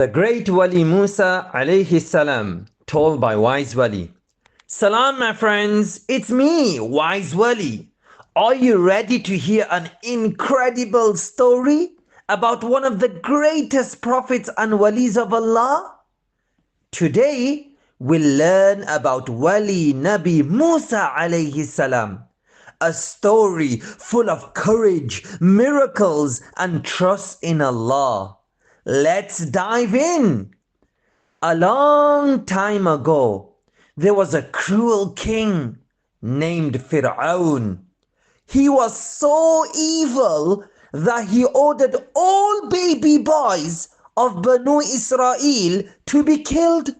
The great Wali Moosa alayhi salam, told by wise Wali. Salam, my friends, it's me, wise Wali. Are you ready to hear an incredible story about one of the greatest prophets and walis of Allah? Today, we'll learn about Wali Nabi Moosa alayhi salam, a story full of courage, miracles, and trust in Allah. Let's dive in. A long time ago, there was a cruel king named Fir'aun. He was so evil that he ordered all baby boys of Banu Israel to be killed.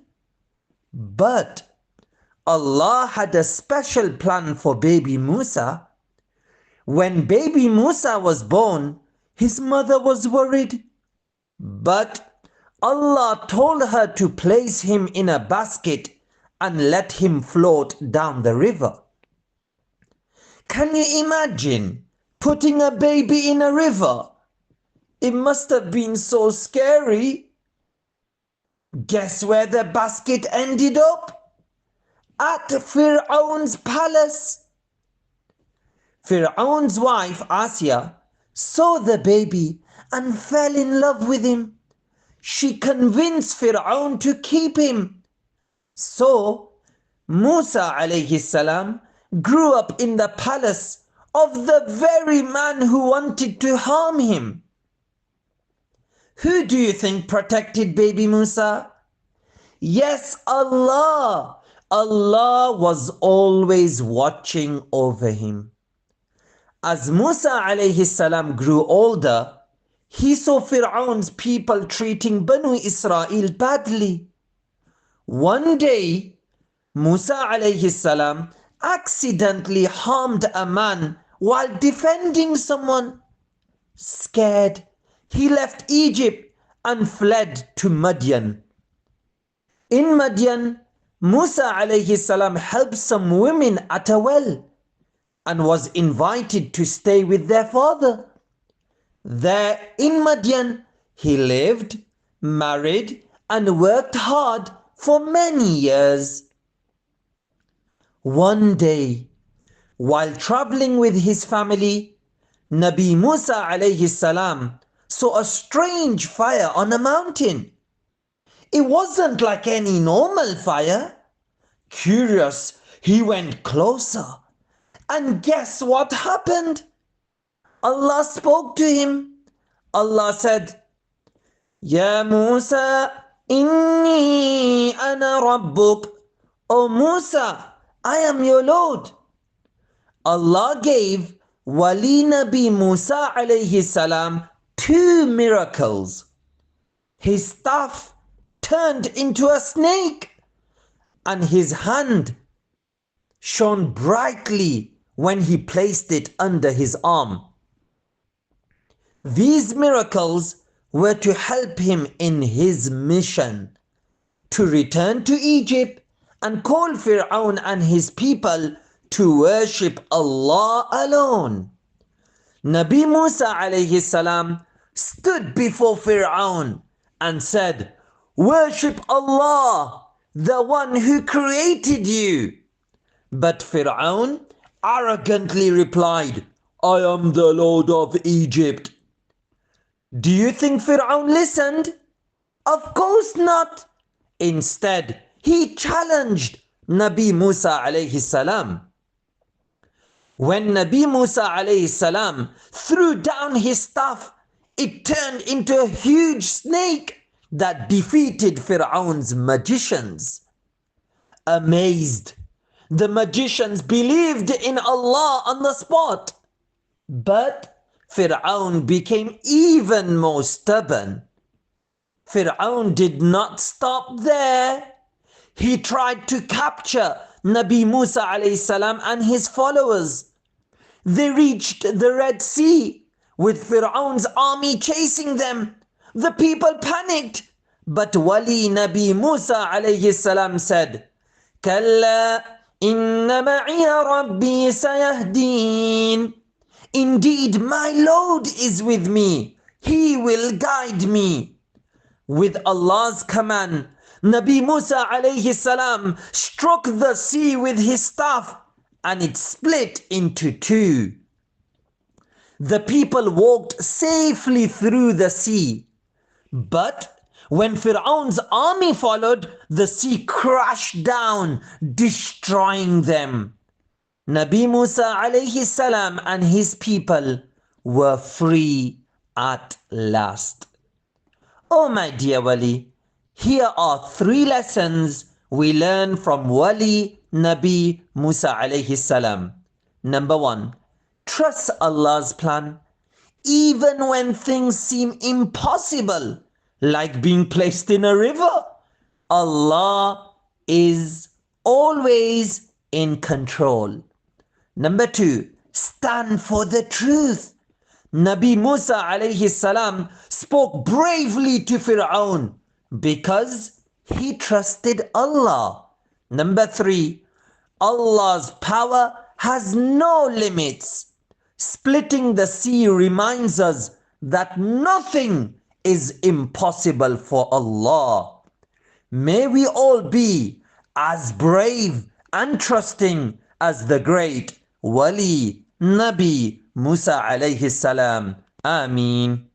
But Allah had a special plan for baby Moosa. When baby Moosa was born, his mother was worried. But Allah told her to place him in a basket and let him float down the river. Can you imagine putting a baby in a river? It must have been so scary. Guess where the basket ended up? At Fir'aun's palace. Fir'aun's wife Asya saw the baby and fell in love with him. She convinced Fir'aun to keep him. So Moosa alayhi salam grew up in the palace of the very man who wanted to harm him. Who do you think protected baby Moosa? Yes, Allah. Allah was always watching over him. As Moosa alayhi salam grew older, he saw Fir'aun's people treating Banu Israel badly. One day, Moosa alayhi salam accidentally harmed a man while defending someone. Scared, he left Egypt and fled to Madian. In Madian, Moosa alayhi salam helped some women at a well and was invited to stay with their father. There in Madian, he lived, married, and worked hard for many years. One day, while traveling with his family, Nabi Moosa alayhi salam saw a strange fire on a mountain. It wasn't like any normal fire. Curious, he went closer. And guess what happened? Allah spoke to him. Allah said, Ya Moosa, inni ana rabbuk. O Moosa, I am your Lord. Allah gave Wali Nabi Moosa alayhi salam 2 miracles. His staff turned into a snake and his hand shone brightly when he placed it under his arm. These miracles were to help him in his mission to return to Egypt and call Fir'aun and his people to worship Allah alone. Nabi Moosa alayhi salam stood before Fir'aun and said, Worship Allah, the one who created you. But Fir'aun arrogantly replied, I am the Lord of Egypt. Do you think Fir'aun listened? Of course not. Instead, he challenged Nabi Moosa alayhi salam. When Nabi Moosa alayhi salam threw down his staff, it turned into a huge snake that defeated Fir'aun's magicians. Amazed, the magicians believed in Allah on the spot. But Fir'aun became even more stubborn. Fir'aun did not stop there. He tried to capture Nabi Moosa alayhi salam and his followers. They reached the Red Sea with Fir'aun's army chasing them. The people panicked. But Wali Nabi Moosa alayhi salam said, Kalla inna ma'iya rabbi sayahdeen. Indeed, my Lord is with me. He will guide me. With Allah's command, Nabi Musa alayhi salam struck the sea with his staff and it split into two. The people walked safely through the sea. But when Fir'aun's army followed, the sea crashed down, destroying them. Nabi Musa alayhi salam and his people were free at last. Oh my dear Wali, here are 3 lessons we learn from Wali Nabi Musa alayhi salam. Number 1, trust Allah's plan even when things seem impossible, like being placed in a river. Allah is always in control. Number 2, stand for the truth. Nabi Musa alayhi salam spoke bravely to Fir'aun because he trusted Allah. Number 3, Allah's power has no limits. Splitting the sea reminds us that nothing is impossible for Allah. May we all be as brave and trusting as the great Wali Nabi Musa alayhi salam. Ameen.